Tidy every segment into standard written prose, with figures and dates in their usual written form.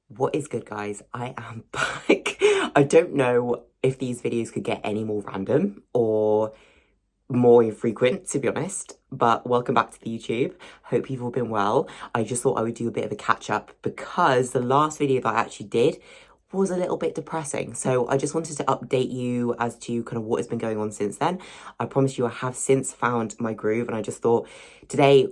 What is good, guys? I am back. I don't know if these videos could get any more random or more infrequent, to be honest, but welcome back to the YouTube. Hope you've all been well. I just thought I would do a bit of a catch up because the last video that I actually did was a little bit depressing. So I just wanted to update you as to kind of what has been going on since then. I promise you I have since found my groove, and I just thought today,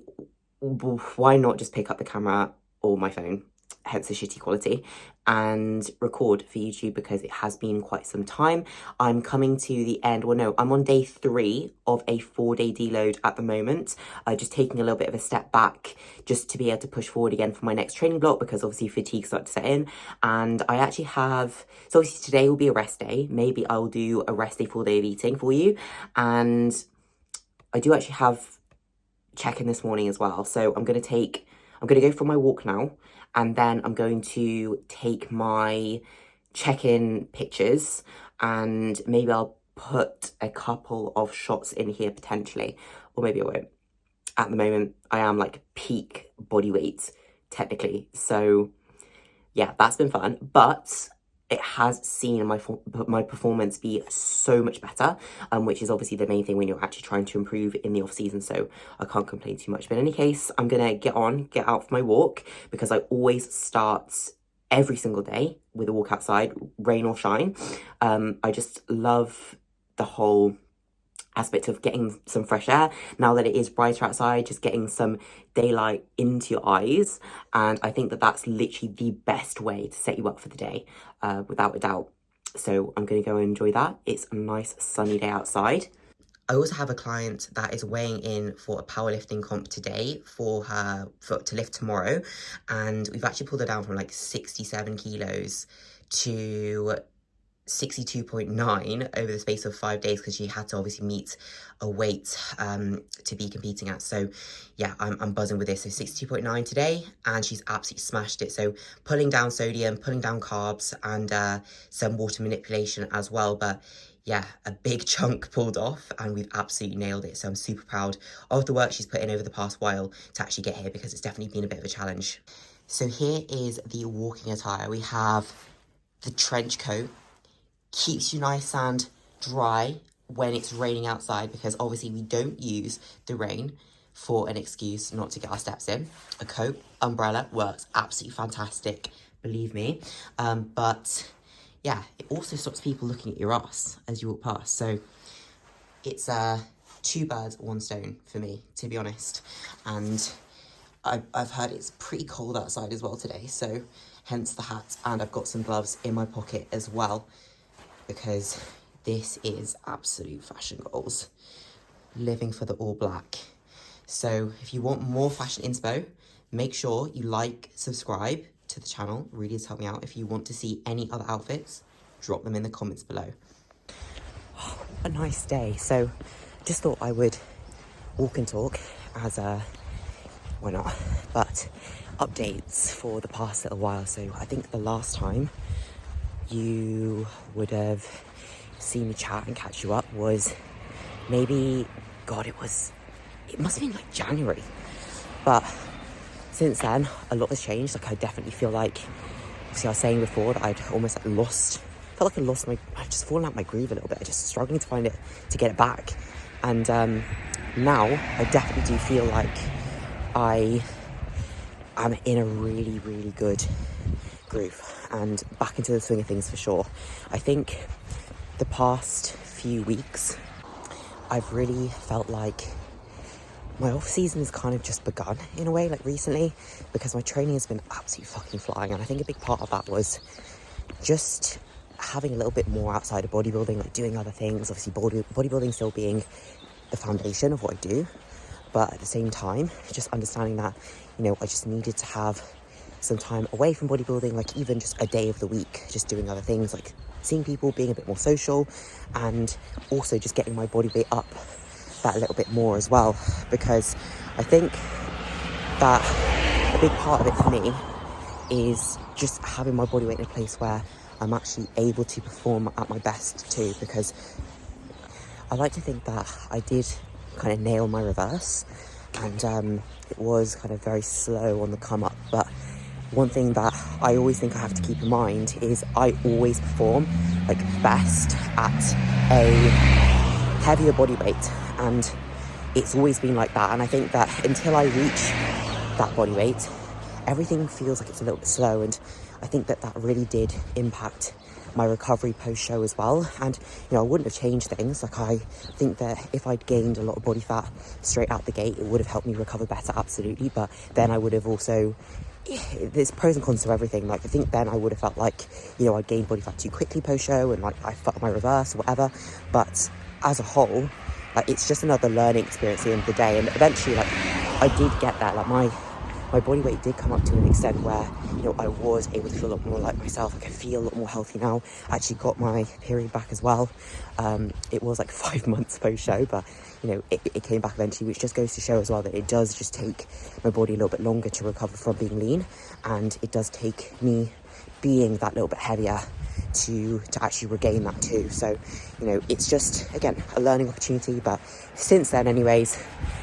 why not just pick up the camera or my phone, hence the shitty quality, and record for YouTube because it has been quite some time. I'm coming to the end, well no, I'm on day 3 of a 4-day deload at the moment. Just taking a little bit of a step back just to be able to push forward again for my next training block because obviously fatigue started to set in. And I actually have, so obviously today will be a rest day. Maybe I'll do a rest day, full day of eating for you. And I do actually have check-in this morning as well. So I'm going to go for my walk now, and then I'm going to take my check-in pictures, and maybe I'll put a couple of shots in here potentially, or maybe I won't. At the moment, I am like peak body weight, technically. So yeah, that's been fun, but it has seen my performance be so much better, which is obviously the main thing when you're actually trying to improve in the off season. So I can't complain too much. But in any case, I'm gonna get out for my walk because I always start every single day with a walk outside, rain or shine. I just love the whole aspect of getting some fresh air now that it is brighter outside, just getting some daylight into your eyes. And I think that that's literally the best way to set you up for the day, without a doubt. So I'm going to go and enjoy that. It's a nice sunny day outside. I also have a client that is weighing in for a powerlifting comp today to lift tomorrow, and we've actually pulled her down from like 67 kilos to 62.9 over the space of 5 days because she had to obviously meet a weight to be competing at. So yeah, I'm buzzing with this. So 62.9 today, and she's absolutely smashed it. So pulling down sodium, pulling down carbs, and some water manipulation as well. But yeah, a big chunk pulled off, and we've absolutely nailed it. So I'm super proud of the work she's put in over the past while to actually get here, because it's definitely been a bit of a challenge. So here is the walking attire. We have the trench coat. Keeps you nice and dry when it's raining outside, because obviously we don't use the rain for an excuse not to get our steps in. A coat, umbrella works absolutely fantastic, believe me. But yeah, it also stops people looking at your ass as you walk past. So it's 2 birds, 1 stone for me, to be honest. And I've heard it's pretty cold outside as well today, so hence the hat. And I've got some gloves in my pocket as well, because this is absolute fashion goals, living for the all black. So if you want more fashion inspo, make sure you like, subscribe to the channel, really does help me out. If you want to see any other outfits, drop them in the comments below. Oh, a nice day. So just thought I would walk and talk as why not? But updates for the past little while. So I think the last time you would have seen me chat and catch you up was maybe, God, it must have been like January. But since then, a lot has changed. Like, I definitely feel like, obviously I was saying before that I'd almost like felt like I'd just fallen out my groove a little bit. I just struggling to find it, to get it back. And now I definitely do feel like I am in a really, really good groove and back into the swing of things for sure. I think the past few weeks I've really felt like my off season has kind of just begun in a way, like recently, because my training has been absolutely fucking flying. And I think a big part of that was just having a little bit more outside of bodybuilding, like doing other things. Obviously bodybuilding still being the foundation of what I do, but at the same time just understanding that, you know, I just needed to have some time away from bodybuilding, like even just a day of the week, just doing other things, like seeing people, being a bit more social, and also just getting my body weight up that little bit more as well, because I think that a big part of it for me is just having my body weight in a place where I'm actually able to perform at my best too, because I like to think that I did kind of nail my reverse, and it was kind of very slow on the come up, but one thing that I always think I have to keep in mind is I always perform like best at a heavier body weight, and it's always been like that. And I think that until I reach that body weight, everything feels like it's a little bit slow, and I think that that really did impact my recovery post-show as well. And I wouldn't have changed things. Like, I think that if I'd gained a lot of body fat straight out the gate, it would have helped me recover better, absolutely. But then I would have also, there's pros and cons to everything. Like, I think then I would have felt like I gained body fat too quickly post-show, and like I felt my reverse or whatever. But as a whole, like, it's just another learning experience at the end of the day. And eventually, like, I did get that. Like, my body weight did come up to an extent where, I was able to feel a lot more like myself. Like, I feel a lot more healthy now. I actually got my period back as well. It was like 5 months post-show, but, it came back eventually, which just goes to show as well that it does just take my body a little bit longer to recover from being lean. And it does take me being that little bit heavier to actually regain that too. So, it's just, again, a learning opportunity. But since then, anyways,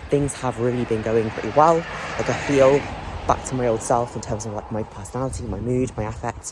things have really been going pretty well. Like, I feel back to my old self in terms of like my personality, my mood, my affect.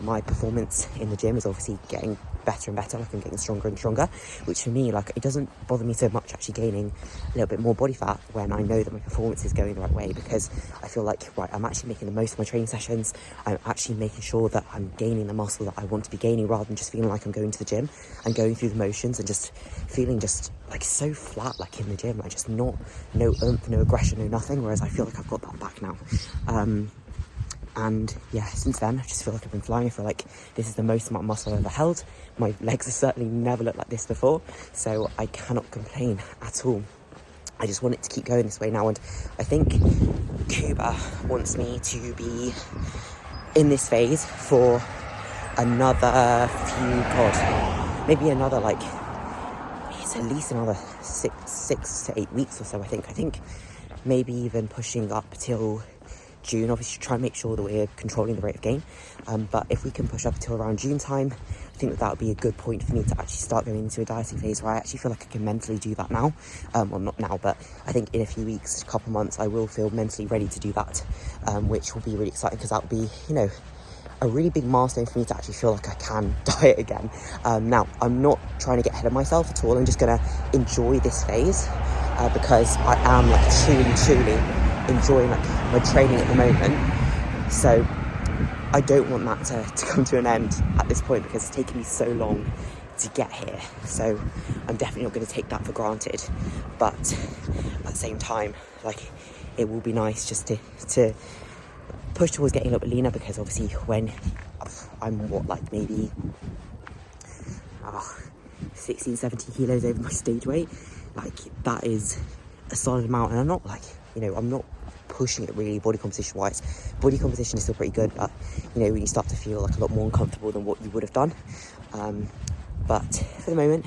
My performance in the gym is obviously getting better and better. Like, I'm getting stronger and stronger, which for me, like, it doesn't bother me so much actually gaining a little bit more body fat when I know that my performance is going the right way, because I feel like, right, I'm actually making the most of my training sessions. I'm actually making sure that I'm gaining the muscle that I want to be gaining, rather than just feeling like I'm going to the gym and going through the motions and just feeling just like so flat, like in the gym, like just no oomph, no aggression, no nothing. Whereas I feel like I've got that back now. And yeah, since then, I just feel like I've been flying. I feel like this is the most amount of muscle I've ever held. My legs have certainly never looked like this before, so I cannot complain at all. I just want it to keep going this way now, and I think Cuba wants me to be in this phase for another maybe another, like, it's at least another six to 8 weeks or so. I think maybe even pushing up till June. Obviously try and make sure that we're controlling the rate of gain, but if we can push up till around June time, I think that would be a good point for me to actually start going into a dieting phase where I actually feel like I can mentally do that now. Well, not now, but I think in a few weeks, a couple months, I will feel mentally ready to do that, which will be really exciting, because that will be, a really big milestone for me to actually feel like I can diet again. Now, I'm not trying to get ahead of myself at all. I'm just going to enjoy this phase, because I am like truly enjoying like my training at the moment. So I don't want that to come to an end at this point, because it's taken me so long to get here. So I'm definitely not going to take that for granted. But at the same time, like, it will be nice just to push towards getting a little bit leaner, because obviously when I'm maybe 16, 17 kilos over my stage weight, like, that is a solid amount. And I'm not like, I'm not pushing it really body composition wise. Body composition is still pretty good, but when you start to feel like a lot more uncomfortable than what you would have done. But for the moment,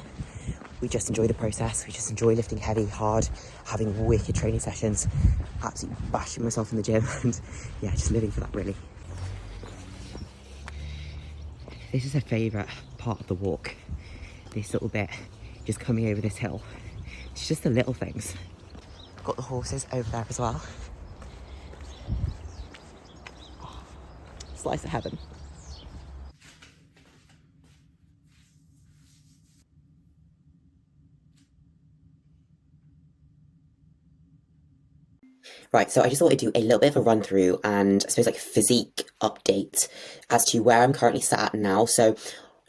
we just enjoy the process. We just enjoy lifting heavy, hard, having wicked training sessions, absolutely bashing myself in the gym, and yeah, just living for that, really. This is a favourite part of the walk, this little bit, just coming over this hill. It's just the little things. Got the horses over there as well. Oh, slice of heaven. Right, so I just thought I'd do a little bit of a run through and I suppose like physique update as to where I'm currently sat at now. So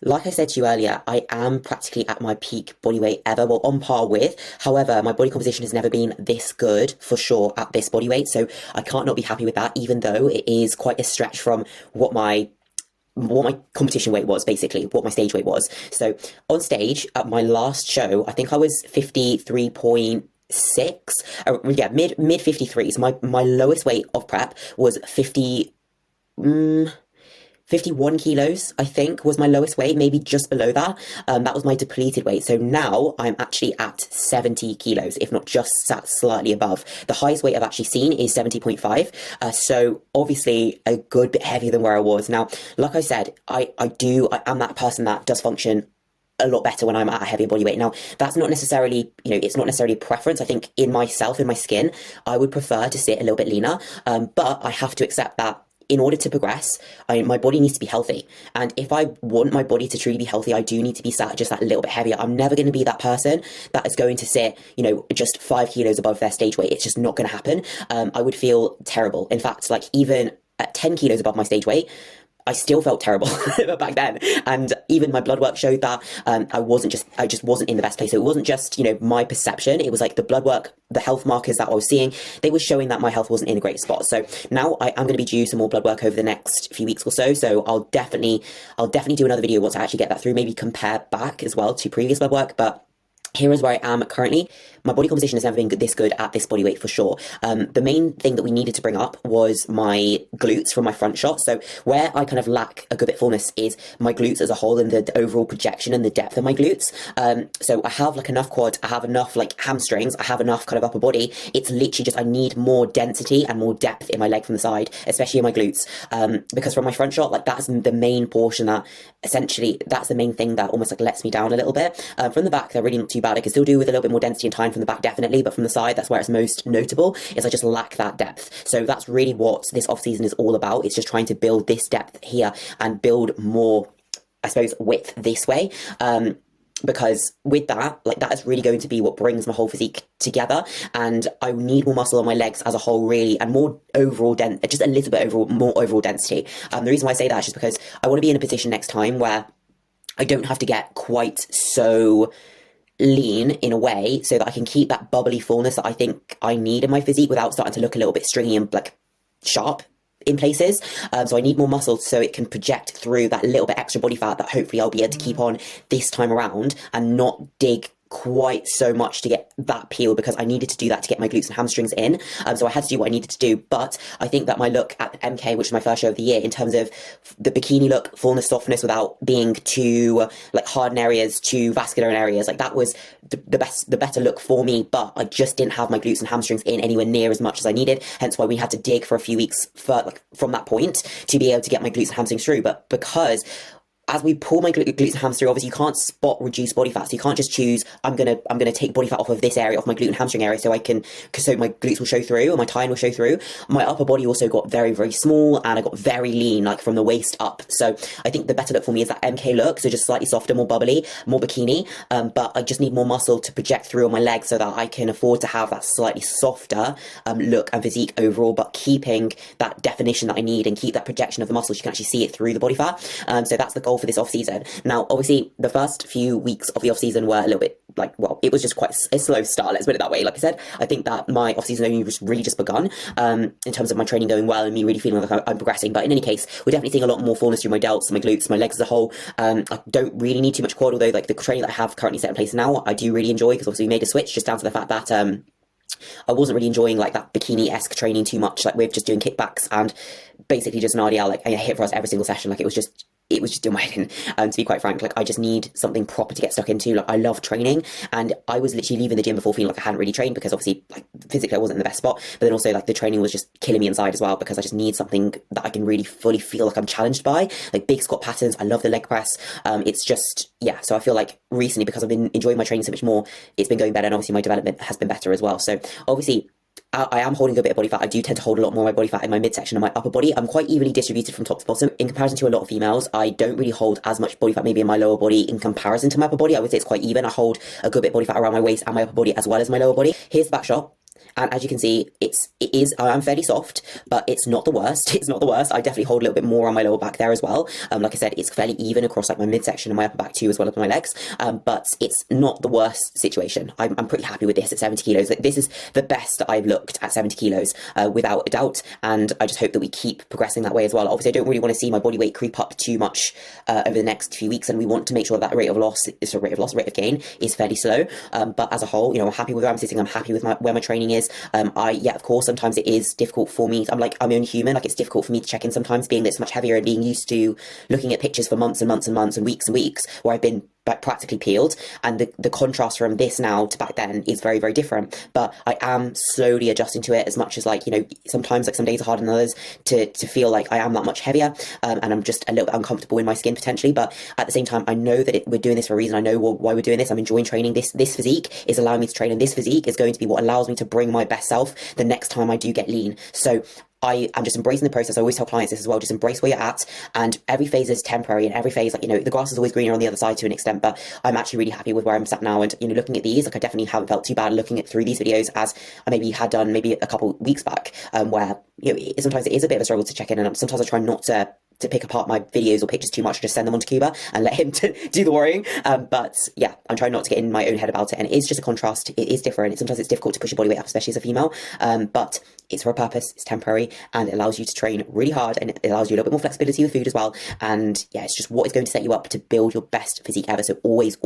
like I said to you earlier, I am practically at my peak body weight ever, well, on par with. However, my body composition has never been this good for sure at this body weight. So I can't not be happy with that, even though it is quite a stretch from what my competition weight was, basically, what my stage weight was. So on stage at my last show, I think I was 53.6, yeah, mid 53s. My lowest weight of prep was 51 kilos, I think, was my lowest weight, maybe just below that. That was my depleted weight. So now I'm actually at 70 kilos, if not just sat slightly above. The highest weight I've actually seen is 70.5. So obviously a good bit heavier than where I was. Now, like I said, I am that person that does function a lot better when I'm at a heavier body weight. Now, that's not necessarily, it's not necessarily a preference. I think in myself, in my skin, I would prefer to sit a little bit leaner. But I have to accept that in order to progress, my body needs to be healthy. And if I want my body to truly be healthy, I do need to be sat just that little bit heavier. I'm never going to be that person that is going to sit, you know, just 5 kilos above their stage weight. It's just not going to happen. I would feel terrible. In fact, like even at 10 kilos above my stage weight, I still felt terrible back then. And even my blood work showed that I just wasn't in the best place. So it wasn't just, you know, my perception. It was like the blood work, the health markers that I was seeing, they were showing that my health wasn't in a great spot. So now I am going to be due some more blood work over the next few weeks or so. So I'll definitely do another video once I actually get that through, maybe compare back as well to previous blood work. But here is where I am currently. My body composition has never been this good at this body weight for sure. The main thing that we needed to bring up was my glutes from my front shot. So where I kind of lack a good bit of fullness is my glutes as a whole and the overall projection and the depth of my glutes. So I have like enough quads, I have enough like hamstrings, I have enough kind of upper body. It's literally just I need more density and more depth in my leg from the side, especially in my glutes. Because from my front shot, like that's the main portion that essentially, that's the main thing that almost like lets me down a little bit. From the back, they're really not too bad. I can still do with a little bit more density and time from the back, definitely, but from the side, that's where it's most notable, is I just lack that depth. So that's really what this off season is all about. It's just trying to build this depth here and build more, I suppose, width this way. Because with that, like that is really going to be what brings my whole physique together. And I need more muscle on my legs as a whole, really, and more overall just a little bit more overall density. The reason why I say that is just because I want to be in a position next time where I don't have to get quite so lean in a way, so that I can keep that bubbly fullness that I think I need in my physique without starting to look a little bit stringy and like sharp in places. So I need more muscle so it can project through that little bit extra body fat that hopefully I'll be able to keep on this time around and not dig quite so much to get that peel, because I needed to do that to get my glutes and hamstrings in. So I had to do what I needed to do. But I think that my look at the MK, which is my first show of the year, in terms of the bikini look, fullness, softness, without being too like hard in areas, too vascular in areas, like that was the better look for me. But I just didn't have my glutes and hamstrings in anywhere near as much as I needed. Hence why we had to dig for a few weeks from that point to be able to get my glutes and hamstrings through. But because as we pull my glutes and hamstring, obviously you can't spot reduce body fat. So you can't just choose, I'm gonna take body fat off of this area, off my glute and hamstring area, so my glutes will show through and my tie will show through. My upper body also got very, very small, and I got very lean, like from the waist up. So I think the better look for me is that MK look, so just slightly softer, more bubbly, more bikini. But I just need more muscle to project through on my legs so that I can afford to have that slightly softer look and physique overall, but keeping that definition that I need and keep that projection of the muscles. You can actually see it through the body fat. So that's the goal for this off season. Now, obviously, the first few weeks of the off season were a little bit like, well, it was just quite a slow start, let's put it that way. Like I said, I think that my off season only really just begun in terms of my training going well and me really feeling like I'm progressing. But in any case, we're definitely seeing a lot more fullness through my delts, my glutes, my legs as a whole. I don't really need too much quad, although like the training that I have currently set in place now, I do really enjoy, because obviously we made a switch just down to the fact that I wasn't really enjoying like that bikini-esque training too much, like with just doing kickbacks and basically just an RDL, like I hit for us every single session. Like it was just doing my head in. To be quite frank, like I just need something proper to get stuck into. Like I love training, and I was literally leaving the gym before feeling like I hadn't really trained, because obviously like physically I wasn't in the best spot, but then also like the training was just killing me inside as well, because I just need something that I can really fully feel like I'm challenged by, like big squat patterns. I love the leg press. It's just, yeah, so I feel like recently, because I've been enjoying my training so much more, it's been going better, and obviously my development has been better as well. So obviously I am holding a bit of body fat. I do tend to hold a lot more of my body fat in my midsection and my upper body. I'm quite evenly distributed from top to bottom. In comparison to a lot of females, I don't really hold as much body fat maybe in my lower body in comparison to my upper body. I would say it's quite even. I hold a good bit of body fat around my waist and my upper body as well as my lower body. Here's the back shot. And as you can see, I'm fairly soft, but it's not the worst. It's not the worst. I definitely hold a little bit more on my lower back there as well. Like I said, it's fairly even across like my midsection and my upper back too, as well as my legs. But it's not the worst situation. I'm pretty happy with this at 70 kilos. Like, this is the best that I've looked at 70 kilos, without a doubt. And I just hope that we keep progressing that way as well. Obviously, I don't really want to see my body weight creep up too much over the next few weeks. And we want to make sure that rate of gain is fairly slow. But as a whole, you know, I'm happy with where I'm sitting. I'm happy with where my training is. Yeah, of course, sometimes it is difficult for me. I'm only human. Like, it's difficult for me to check in sometimes, being this much heavier and being used to looking at pictures for months and months and months and weeks where I've been practically peeled, and the contrast from this now to back then is very, very different. But I am slowly adjusting to it, as much as, like, you know, sometimes like some days are harder than others to feel like I am that much heavier, and I'm just a little bit uncomfortable in my skin potentially. But at the same time, I know that we're doing this for a reason. I know why we're doing this. I'm enjoying training. This physique is allowing me to train, and this physique is going to be what allows me to bring my best self the next time I do get lean. So I am just embracing the process. I always tell clients this as well, just embrace where you're at, and every phase is temporary, and every phase, like, you know, the grass is always greener on the other side to an extent, but I'm actually really happy with where I'm sat now. And, you know, looking at these, like, I definitely haven't felt too bad looking at through these videos as I maybe had done maybe a couple weeks back, where, you know, sometimes it is a bit of a struggle to check in, and sometimes I try not to pick apart my videos or pictures too much, just send them on to Cuba and let him do the worrying. But yeah, I'm trying not to get in my own head about it. And it is just a contrast. It is different. Sometimes it's difficult to push your body weight up, especially as a female. But it's for a purpose. It's temporary, and it allows you to train really hard, and it allows you a little bit more flexibility with food as well. And yeah, it's just what is going to set you up to build your best physique ever. So always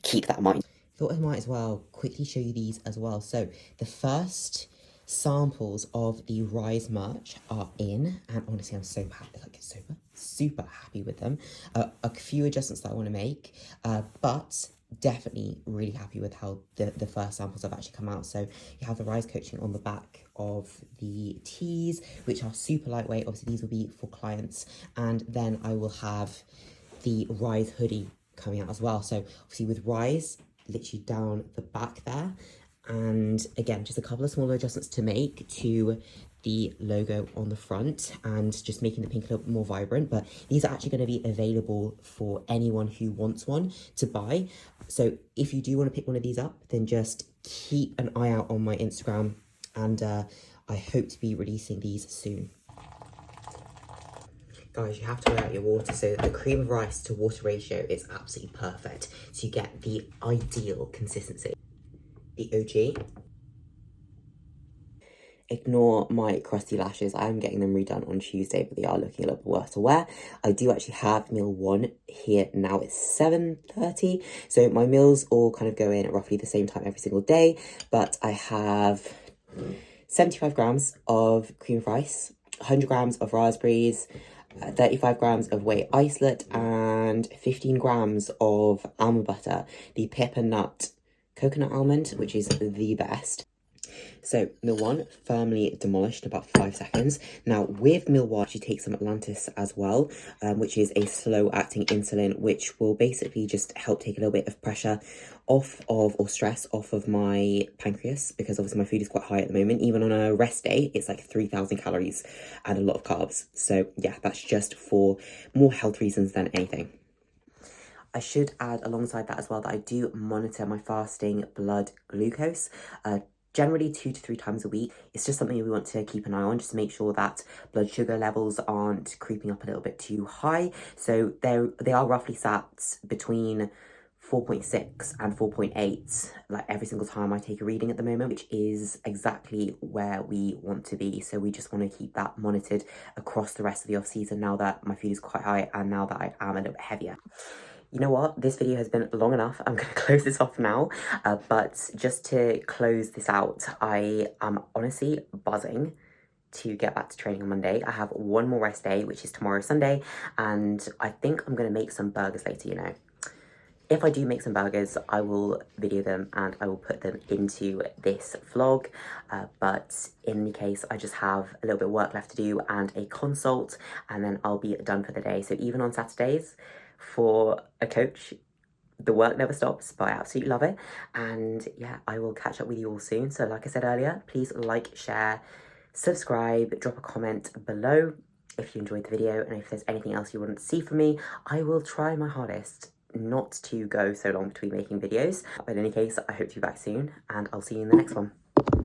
keep that in mind. Thought I might as well quickly show you these as well. So the first samples of the Rise merch are in, and honestly I'm so happy, like super happy with them. A few adjustments that I want to make, but definitely really happy with how the first samples have actually come out. So you have the Rise coaching on the back of the tees, which are super lightweight. Obviously these will be for clients, and then I will have the Rise hoodie coming out as well. So obviously with Rise, literally down the back there, and again, just a couple of smaller adjustments to make to the logo on the front, and just making the pink a little bit more vibrant. But these are actually going to be available for anyone who wants one to buy. So if you do want to pick one of these up, then just keep an eye out on my Instagram, and I hope to be releasing these soon. Guys, you have to weigh out your water, so the cream of rice to water ratio is absolutely perfect. So you get the ideal consistency. The OG. Ignore my crusty lashes. I am getting them redone on Tuesday, but they are looking a little bit worse to wear. I do actually have meal 1 here now. It's 7:30, so my meals all kind of go in at roughly the same time every single day, but I have 75 grams of cream of rice, 100 grams of raspberries, 35 grams of whey isolate, and 15 grams of almond butter, the pepper nut coconut almond, which is the best. So meal 1 firmly demolished in about 5 seconds. Now with meal 1, she takes some Atlantis as well, which is a slow acting insulin, which will basically just help take a little bit of pressure off of, or stress off of, my pancreas, because obviously my food is quite high at the moment. Even on a rest day, it's like 3,000 calories and a lot of carbs. So yeah, that's just for more health reasons than anything. I should add alongside that as well that I do monitor my fasting blood glucose, generally 2 to 3 times a week. It's just something we want to keep an eye on, just to make sure that blood sugar levels aren't creeping up a little bit too high. So they are roughly sat between 4.6 and 4.8, like every single time I take a reading at the moment, which is exactly where we want to be. So we just want to keep that monitored across the rest of the off season, now that my food is quite high and now that I am a little bit heavier. You know what? This video has been long enough. I'm going to close this off now. But just to close this out, I am honestly buzzing to get back to training on Monday. I have one more rest day, which is tomorrow, Sunday. And I think I'm going to make some burgers later, you know. If I do make some burgers, I will video them and I will put them into this vlog. But in any case, I just have a little bit of work left to do and a consult, and then I'll be done for the day. So even on Saturdays, for a coach, the work never stops, but I absolutely love it. And yeah, I will catch up with you all soon. So like I said earlier, please like, share, subscribe, drop a comment below if you enjoyed the video, and if there's anything else you want to see from me. I will try my hardest not to go so long between making videos. But in any case, I hope to be back soon, and I'll see you in the next one.